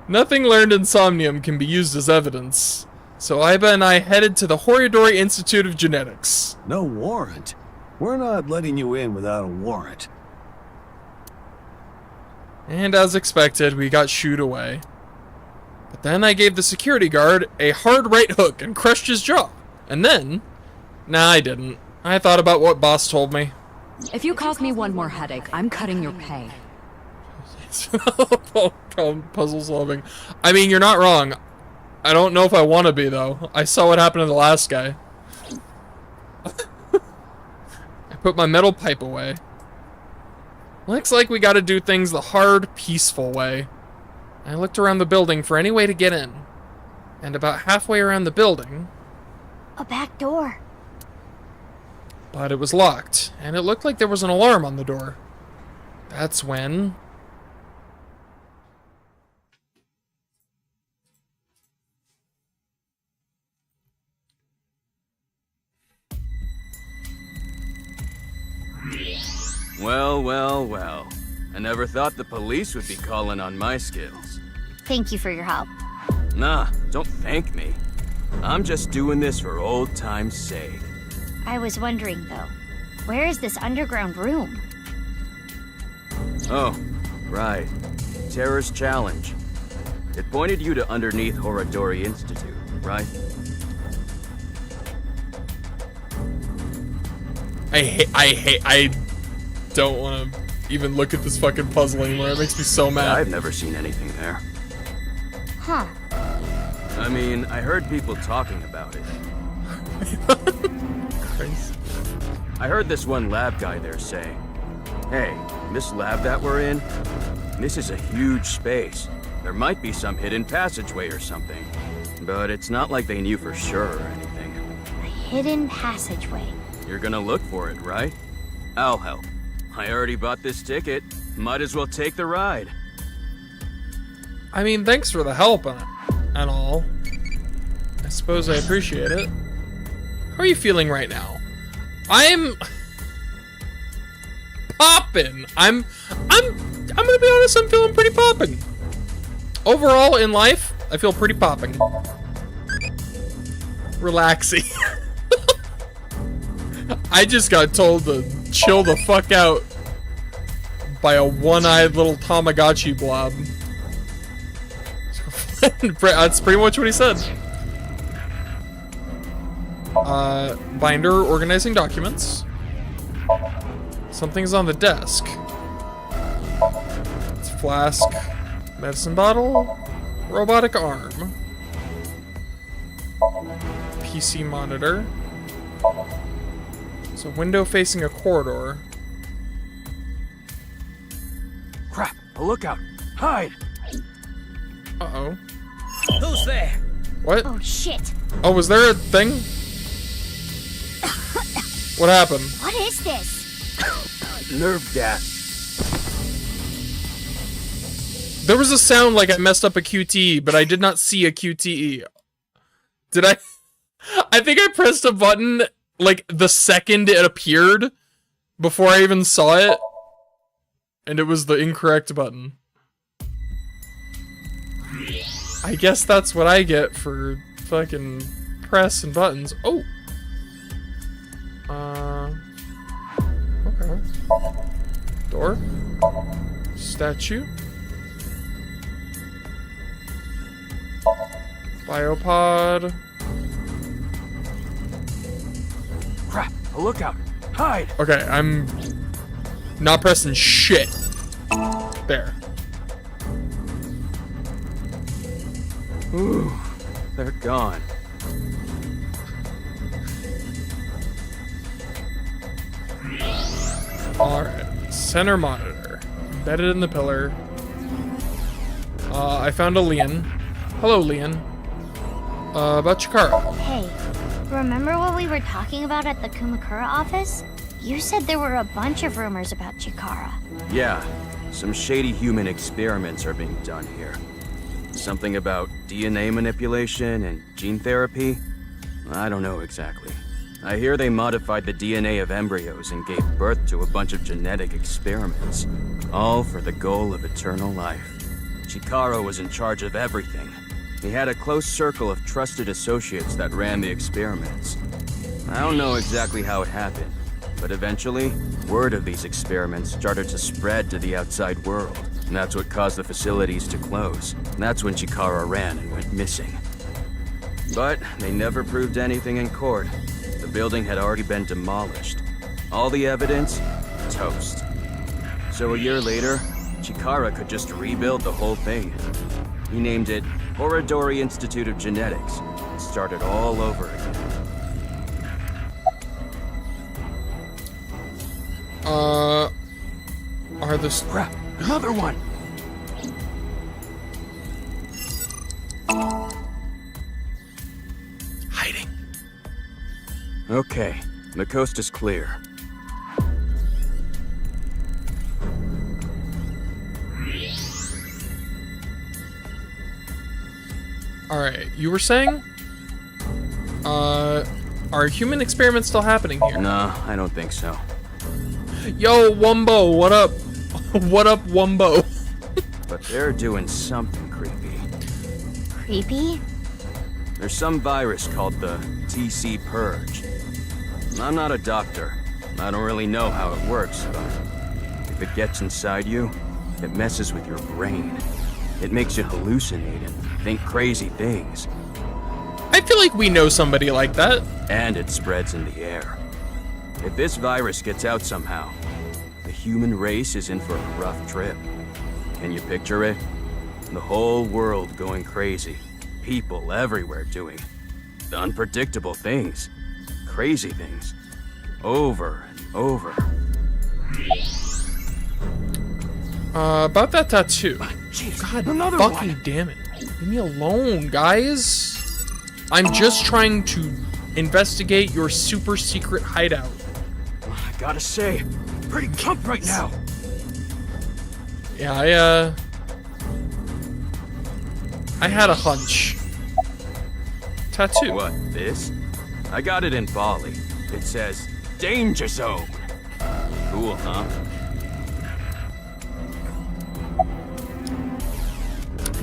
Nothing learned in Somnium can be used as evidence. So Iba and I headed to the Horidori Institute of Genetics. No warrant? We're not letting you in without a warrant. And as expected, we got shooed away. But then I gave the security guard a hard right hook and crushed his jaw. And then... Nah, I didn't. I thought about what boss told me. If you cause me one more headache, I'm cutting your pay. Puzzle solving. I mean, you're not wrong. I don't know if I want to be, though. I saw what happened to the last guy. I put my metal pipe away. Looks like we gotta do things the hard, peaceful way. I looked around the building for any way to get in. And about halfway around the building... A back door. But it was locked, and it looked like there was an alarm on the door. That's when... Well, well, well. I never thought the police would be calling on my skills. Thank you for your help. Nah, don't thank me. I'm just doing this for old time's sake. I was wondering, though, where is this underground room? Oh, right. Terror's Challenge. It pointed you to underneath Horidori Institute, right? I don't want to even look at this fucking puzzle anymore. It makes me so mad. I've never seen anything there. Huh. I mean, I heard people talking about it. Crazy. I heard this one lab guy there say, "Hey, this lab that we're in, this is a huge space. There might be some hidden passageway or something. But it's not like they knew for sure or anything." A hidden passageway. You're gonna look for it, right? I'll help. I already bought this ticket. Might as well take the ride. I mean, thanks for the help and all. I suppose I appreciate it. How are you feeling right now? I'm poppin'. I'm gonna be honest, I'm feeling pretty poppin'. Overall in life, I feel pretty popping. Relaxing. I just got told to chill the fuck out by a one-eyed little Tamagotchi blob. That's pretty much what he said. Binder, organizing documents. Something's on the desk. It's a flask, medicine bottle, robotic arm, PC monitor. It's a window facing a corridor. Crap, a lookout. Hide! Uh-oh. Who's there? What? Oh, shit. Oh, was there a thing? What happened? What is this? Nerve gas. There was a sound like I messed up a QTE, but I did not see a QTE. Did I? I think I pressed a button like the second it appeared before I even saw it. And it was the incorrect button. I guess that's what I get for fucking pressing buttons. Oh! Okay. Door. Statue. Biopod. Crap, a lookout. Hide! Okay, I'm not pressing shit. There. Ooh, they're gone. Alright. Center monitor. Embedded in the pillar. I found a Leon. Hello, Leon. About Chikara. Hey, remember what we were talking about at the Kumakura office? You said there were a bunch of rumors about Chikara. Yeah, some shady human experiments are being done here. Something about DNA manipulation and gene therapy? I don't know exactly. I hear they modified the DNA of embryos and gave birth to a bunch of genetic experiments. All for the goal of eternal life. Chikara was in charge of everything. He had a close circle of trusted associates that ran the experiments. I don't know exactly how it happened, but eventually, word of these experiments started to spread to the outside world. And that's what caused the facilities to close. And that's when Chikara ran and went missing. But they never proved anything in court. The building had already been demolished. All the evidence, toast. So a year later, Chikara could just rebuild the whole thing. He named it Horodori Institute of Genetics. It started all over again. Are the Crap, another one! hiding? Okay, the coast is clear. Alright, you were saying? Are human experiments still happening here? No, I don't think so. Yo, Wumbo, what up? What up, Wumbo? But they're doing something creepy. Creepy? There's some virus called the TC Purge. I'm not a doctor. I don't really know how it works, but if it gets inside you, it messes with your brain. It makes you hallucinate and think crazy things. I feel like we know somebody like that. And it spreads in the air. If this virus gets out somehow, the human race is in for a rough trip. Can you picture it? The whole world going crazy. People everywhere doing unpredictable things. Crazy things. Over and over. About that tattoo. Jeez, God another fucking one. damn it. Leave me alone, guys. I'm just trying to investigate your super secret hideout. I gotta say, pretty pumped right now. Yeah, I had a hunch. Tattoo. What, this? I got it in Bali. It says, Danger Zone. Cool, huh?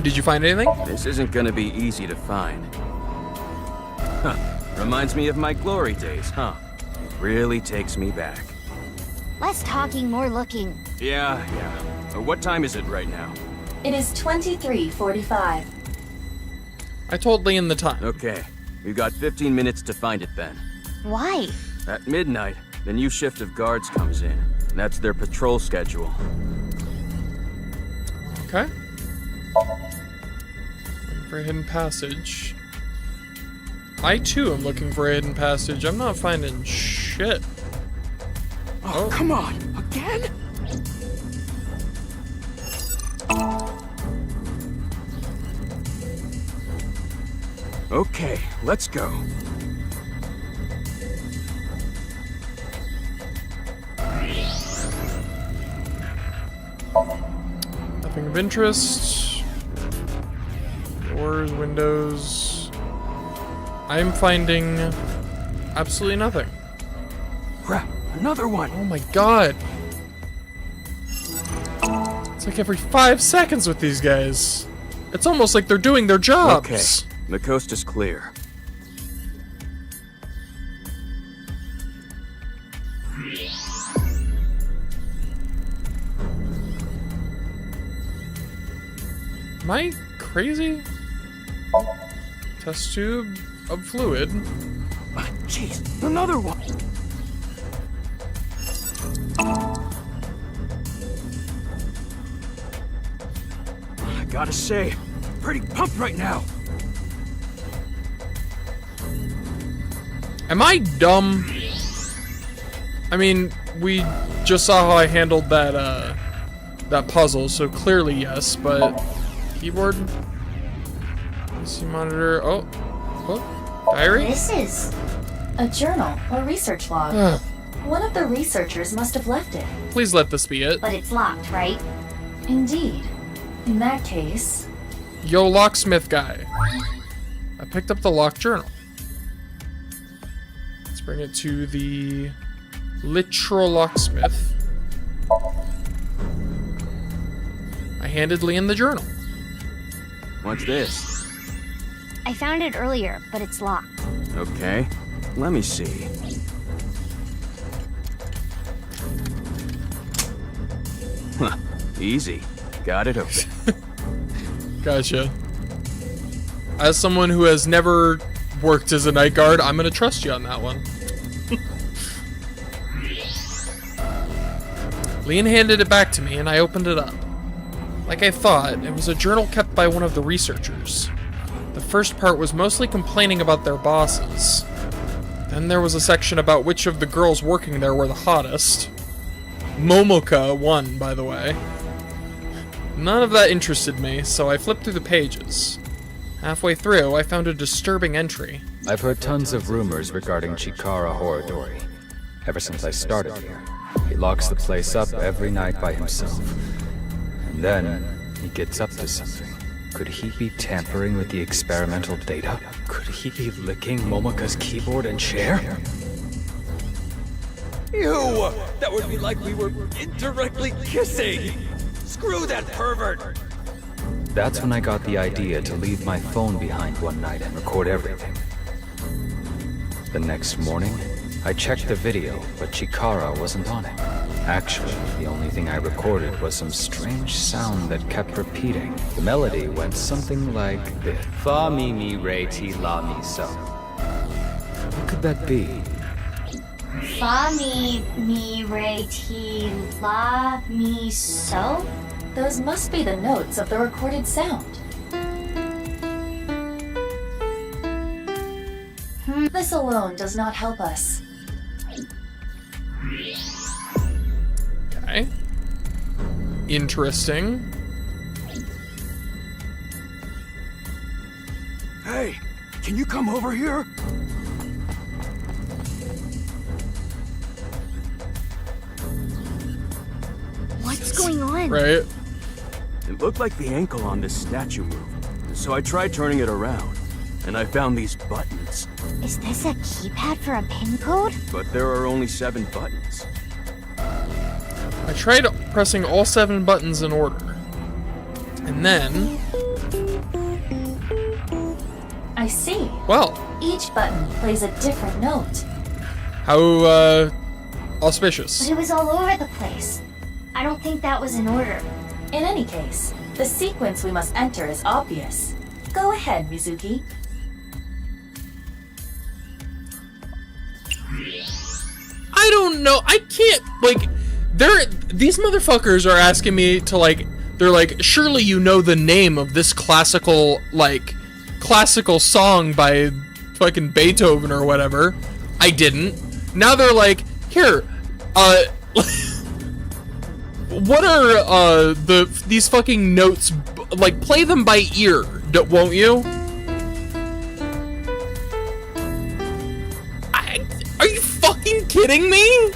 Did you find anything? This isn't gonna be easy to find. Huh. Reminds me of my glory days, huh? It really takes me back. Less talking, more looking. Yeah. What time is it right now? It is 23:45. I told Liam the time. Okay, we've got 15 minutes to find it then. Why? At midnight, the new shift of guards comes in. That's their patrol schedule. Okay. Looking for a hidden passage. I too am looking for a hidden passage. I'm not finding shit. Oh, come on! Again? Okay, let's go. Nothing of interest. Doors, windows. I'm finding absolutely nothing. Crap, another one! Oh my god. It's like every 5 seconds with these guys. It's almost like they're doing their jobs. Okay, the coast is clear. Am I crazy? Test tube of fluid. Jeez, another one! I gotta say, pretty pumped right now. Am I dumb? I mean, we just saw how I handled that, that puzzle, so clearly yes, but... Keyboard? PC monitor, oh, diary? This is a journal or research log. One of the researchers must have left it. Please let this be it. But it's locked, right? Indeed. In that case, Yo, locksmith guy. I picked up the locked journal. Let's bring it to the literal locksmith. I handed Liam the journal. What's this? I found it earlier, but it's locked. Okay, let me see. Huh, easy. Got it open. Gotcha. As someone who has never worked as a night guard, I'm gonna trust you on that one. Leon handed it back to me and I opened it up. Like I thought, it was a journal kept by one of the researchers. The first part was mostly complaining about their bosses. Then there was a section about which of the girls working there were the hottest. Momoka won, by the way. None of that interested me, so I flipped through the pages. Halfway through, I found a disturbing entry. I've heard tons of rumors regarding Chikara Horodori. Ever since I started here, he locks the place up every night by himself. And then, he gets up to something. Could he be tampering with the experimental data? Could he be licking Momoka's keyboard and chair? Ew! That would be like we were indirectly kissing! Screw that pervert! That's when I got the idea to leave my phone behind one night and record everything. The next morning, I checked the video, but Chikara wasn't on it. Actually, the only thing I recorded was some strange sound that kept repeating. The melody went something like this. Fa mi mi re ti la mi so. What could that be? Fa mi re ti la mi so? Those must be the notes of the recorded sound. This alone does not help us. Okay. Interesting. Hey, can you come over here? What's going on? Right? It looked like the ankle on this statue moved, so I tried turning it around, and I found these buttons. Is this a keypad for a pin code? But there are only 7 buttons. I tried pressing all 7 buttons in order. And then... I see. well, Each button plays a different note. how, auspicious. But it was all over the place. I don't think that was in order. In any case, the sequence we must enter is obvious. Go ahead, Mizuki. I don't know. I can't, like, these motherfuckers are asking me to, like, they're like, surely you know the name of this classical song by fucking Beethoven or whatever. I didn't. Now they're like, here, what are, these fucking notes, like, play them by ear, won't you? Are you fucking kidding me?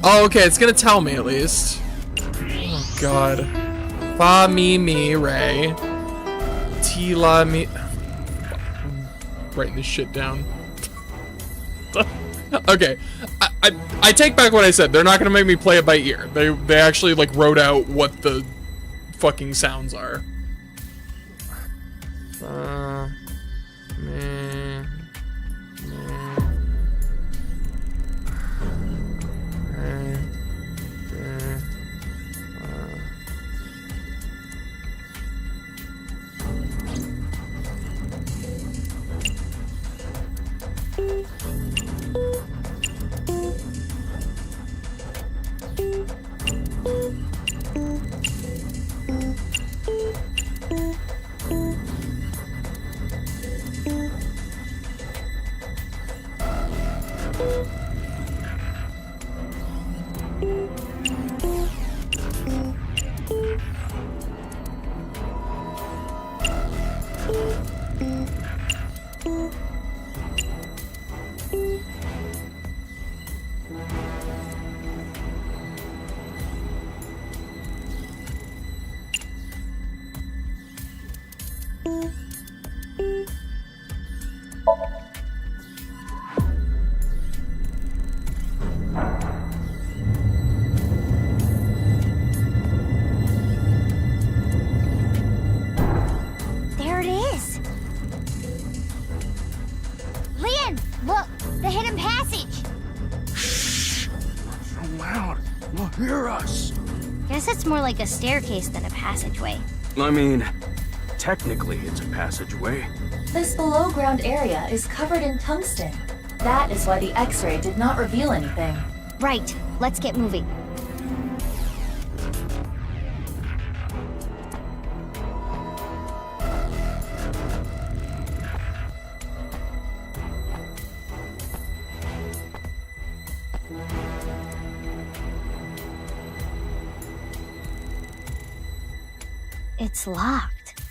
Oh, okay, it's gonna tell me at least. Oh, God. Fa, mi, mi, re. Ti, la, mi. Writing this shit down. Okay, I take back what I said. They're not gonna make me play it by ear. They actually, like, wrote out what the fucking sounds are. will hear us. Guess it's more like a staircase than a passageway. I mean, technically it's a passageway. This below-ground area is covered in tungsten. That is why the X-ray did not reveal anything. Right, let's get moving. It's locked.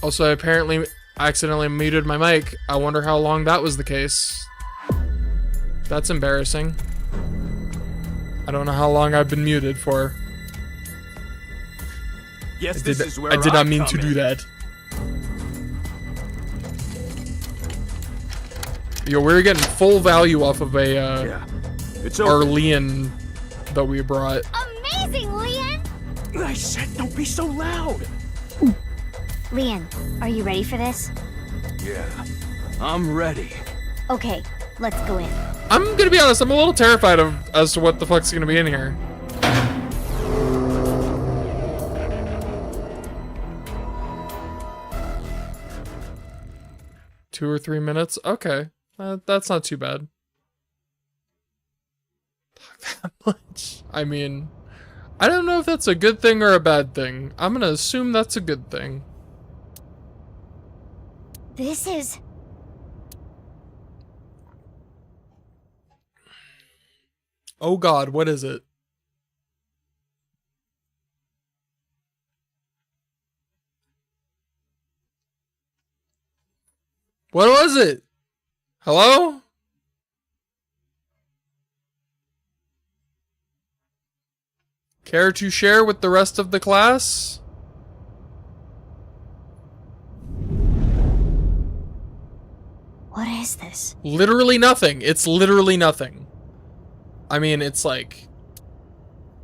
Also, I apparently accidentally muted my mic. I wonder how long that was the case. That's embarrassing. I don't know how long I've been muted for. Yes, this is where I did not mean come to do in. that. Yo, we're getting full value off of a Yeah, it's our open. Leon that we brought. Amazing, Leon! I said don't be so loud. Leon, are you ready for this? Yeah, I'm ready. Okay, let's go in. I'm gonna be honest, I'm a little terrified as to what the fuck's gonna be in here. Two or 3 minutes? Okay. That's not too bad. That much. I mean, I don't know if that's a good thing or a bad thing. I'm gonna assume that's a good thing. This is... Oh god, what is it? What was it? Hello? Care to share with the rest of the class? What is this? Literally nothing. It's literally nothing. I mean, it's like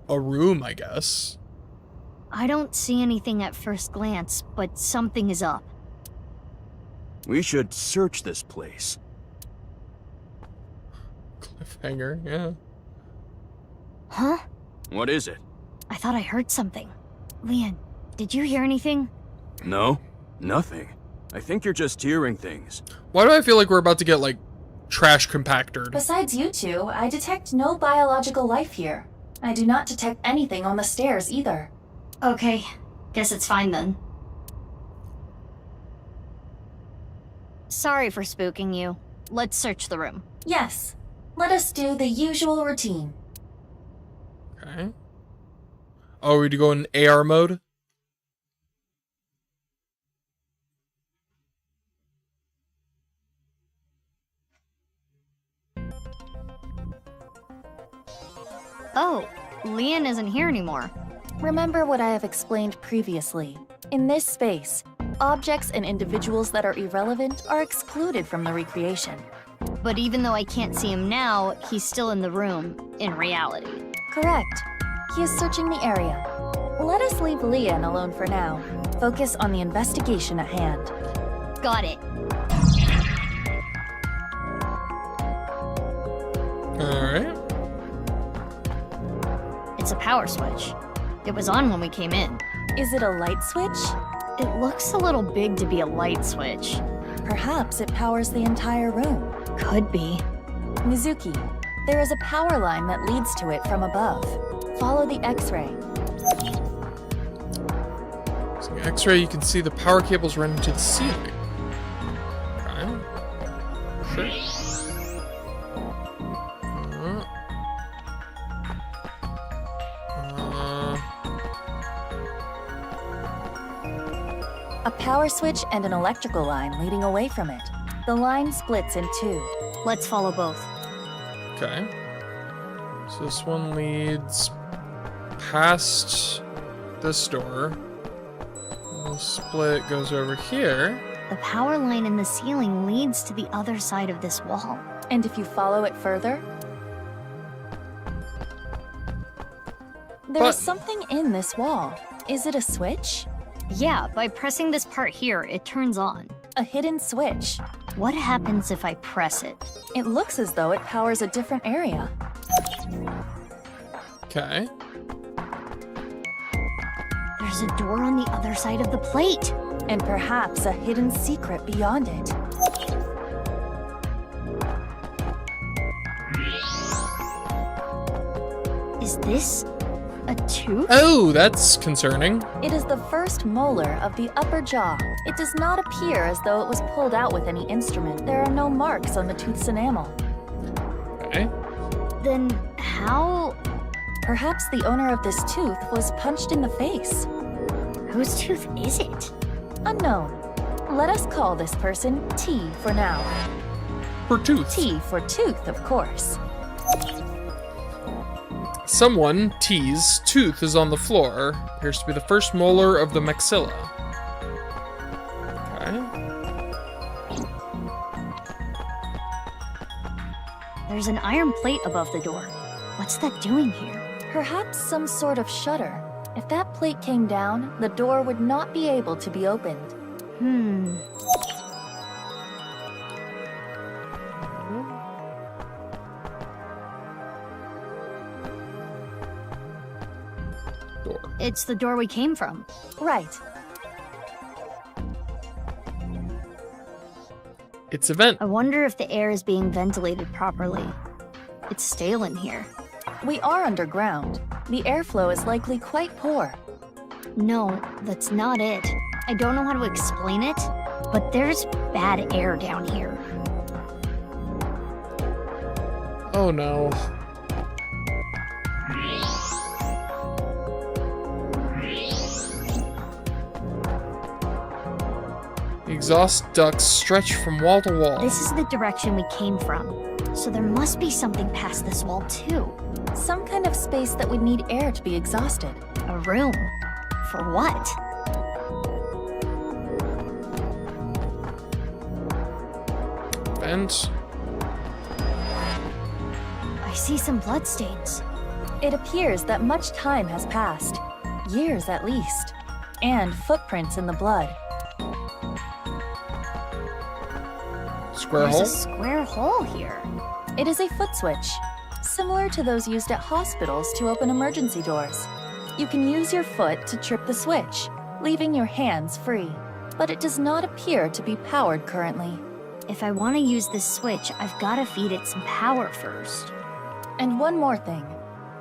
a room, I guess. I don't see anything at first glance, but something is up. We should search this place. Cliffhanger, yeah. Huh? What is it? I thought I heard something. Leon, did you hear anything? No, nothing. I think you're just hearing things. Why do I feel like we're about to get, like, trash compactored? Besides you two, I detect no biological life here. I do not detect anything on the stairs either. Okay, guess it's fine then. Sorry for spooking you. Let's search the room. Yes. Let us do the usual routine. Okay. Oh, we to go in AR mode? Oh, Leon isn't here anymore. Remember what I have explained previously. In this space, objects and individuals that are irrelevant are excluded from the recreation. But even though I can't see him now, he's still in the room, in reality. Correct. He is searching the area. Let us leave Leon alone for now. Focus on the investigation at hand. Got it. Alright. It's a power switch. It was on when we came in. Is it a light switch? It looks a little big to be a light switch. Perhaps it powers the entire room. Could be. Mizuki, there is a power line that leads to it from above. Follow the X-ray. So the X-ray, you can see the power cables running to the ceiling. Okay. Sure. A power switch and an electrical line leading away from it. The line splits in two. Let's follow both. Okay. So this one leads past this door. The split goes over here. The power line in the ceiling leads to the other side of this wall. And if you follow it further, there is something in this wall. Is it a switch? Yeah, by pressing this part here, it turns on. A hidden switch. What happens if I press it? It looks as though it powers a different area. Okay. There's a door on the other side of the plate. And perhaps a hidden secret beyond it. Is this a tooth? Oh, that's concerning. It is the first molar of the upper jaw. It does not appear as though it was pulled out with any instrument. There are no marks on the tooth's enamel. Okay. Then how... Perhaps the owner of this tooth was punched in the face. Whose tooth is it? Unknown. Let us call this person T for now. For tooth. T for tooth, of course. Someone, T's, tooth is on the floor. Appears to be the first molar of the maxilla. Okay. There's an iron plate above the door. What's that doing here? Perhaps some sort of shutter. If that plate came down, the door would not be able to be opened. Door. It's the door we came from. Right. It's a vent. I wonder if the air is being ventilated properly. It's stale in here. We are underground. The airflow is likely quite poor. No, that's not it. I don't know how to explain it, but there's bad air down here. Oh no. The exhaust ducts stretch from wall to wall. This is the direction we came from, so there must be something past this wall too. Some kind of space that would need air to be exhausted. A room. For what? Vent. I see some bloodstains. It appears that much time has passed. Years at least. And footprints in the blood. Square There's hole. a square hole here. It is a foot switch, similar to those used at hospitals to open emergency doors. You can use your foot to trip the switch, leaving your hands free. But it does not appear to be powered currently. If I want to use this switch, I've got to feed it some power first. And one more thing.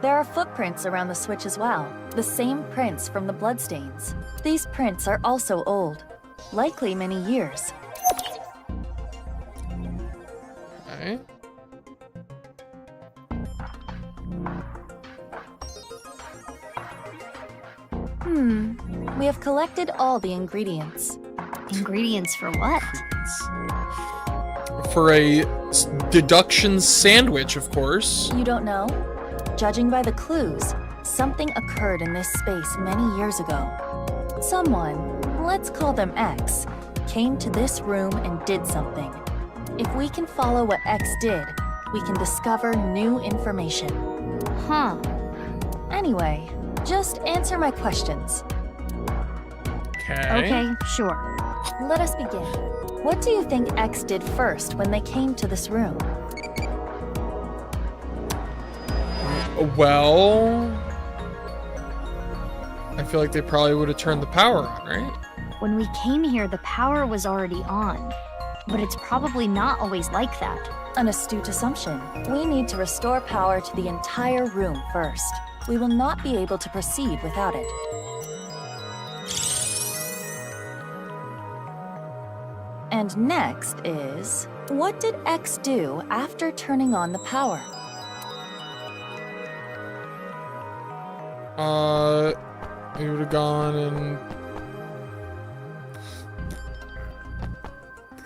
There are footprints around the switch as well, the same prints from the bloodstains. These prints are also old, likely many years. Okay. We have collected all the ingredients. Ingredients for what? For a deduction sandwich, of course. You don't know? Judging by the clues, something occurred in this space many years ago. Someone, let's call them X, came to this room and did something. If we can follow what X did, we can discover new information. Huh. Anyway, just answer my questions. Okay, sure. Let us begin. What do you think X did first when they came to this room? Well, I feel like they probably would have turned the power on, right? When we came here, the power was already on. But it's probably not always like that. An astute assumption. We need to restore power to the entire room first. We will not be able to proceed without it. And next is, what did X do after turning on the power? He would have gone and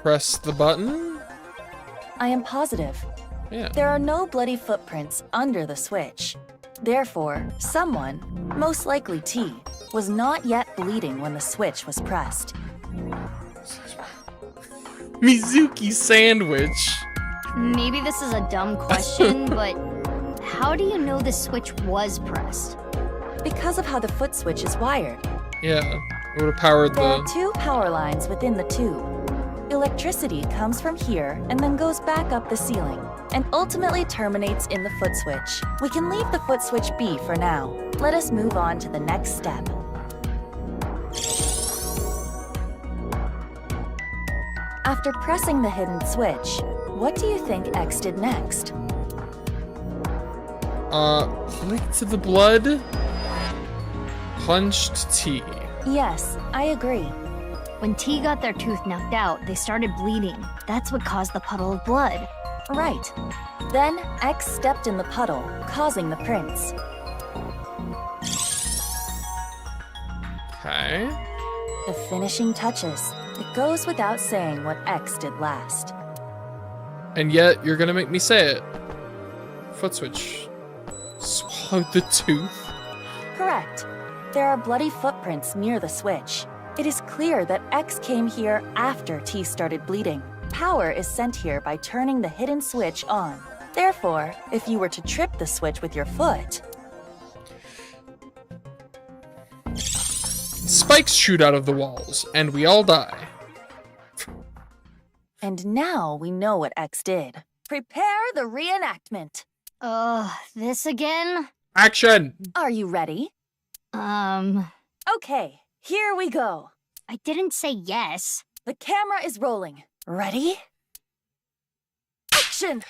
pressed the button? I am positive. Yeah. There are no bloody footprints under the switch. Therefore, someone, most likely T, was not yet bleeding when the switch was pressed. Mizuki sandwich. Maybe this is a dumb question, but how do you know the switch was pressed? Because of how the foot switch is wired. Yeah, it would have powered There are the... two power lines within the tube. Electricity comes from here and then goes back up the ceiling, and ultimately terminates in the foot switch. We can leave the foot switch be for now. Let us move on to the next step. After pressing the hidden switch, what do you think X did next? Licked to the blood, punched T. Yes, I agree. When T got their tooth knocked out, they started bleeding. That's what caused the puddle of blood. Right. Then X stepped in the puddle, causing the prints. Okay. The finishing touches. It goes without saying what X did last. And yet, you're gonna make me say it. Foot switch. Swallowed the tooth. Correct. There are bloody footprints near the switch. It is clear that X came here after T started bleeding. Power is sent here by turning the hidden switch on. Therefore, if you were to trip the switch with your foot... Spikes shoot out of the walls, and we all die. And now we know what X did. Prepare the reenactment. This again? Action! Are you ready? Okay, here we go. I didn't say yes. The camera is rolling. Ready? Action!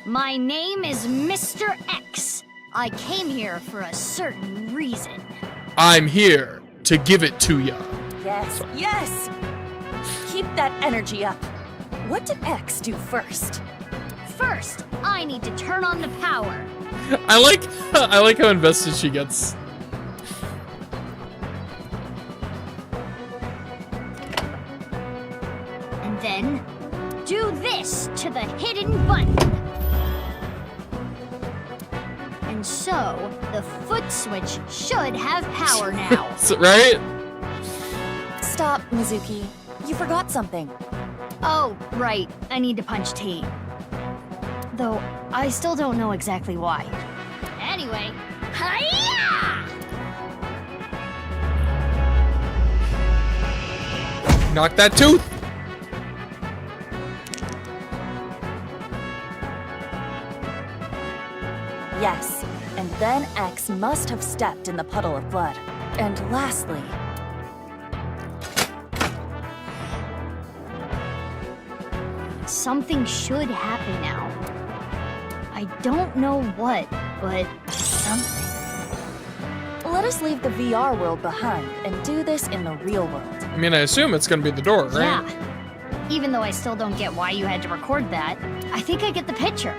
My name is Mr. X. I came here for a certain reason. I'm here to give it to ya. Yes, yes! Keep that energy up. What did X do first? First, I need to turn on the power. I like how invested she gets. And then, do this to the hidden button. And so, the foot switch should have power now. Right? Stop, Mizuki. You forgot something. Oh, right. I need to punch T. Though, I still don't know exactly why. Anyway, hi-ya! Knock that tooth! Yes, and then X must have stepped in the puddle of blood. And lastly... Something should happen now. I don't know what, but something. Let us leave the VR world behind and do this in the real world. I mean, I assume it's gonna be the door, right? Yeah. Even though I still don't get why you had to record that, I think I get the picture.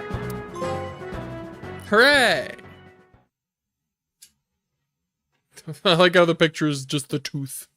Hooray! I like how the picture is just the tooth.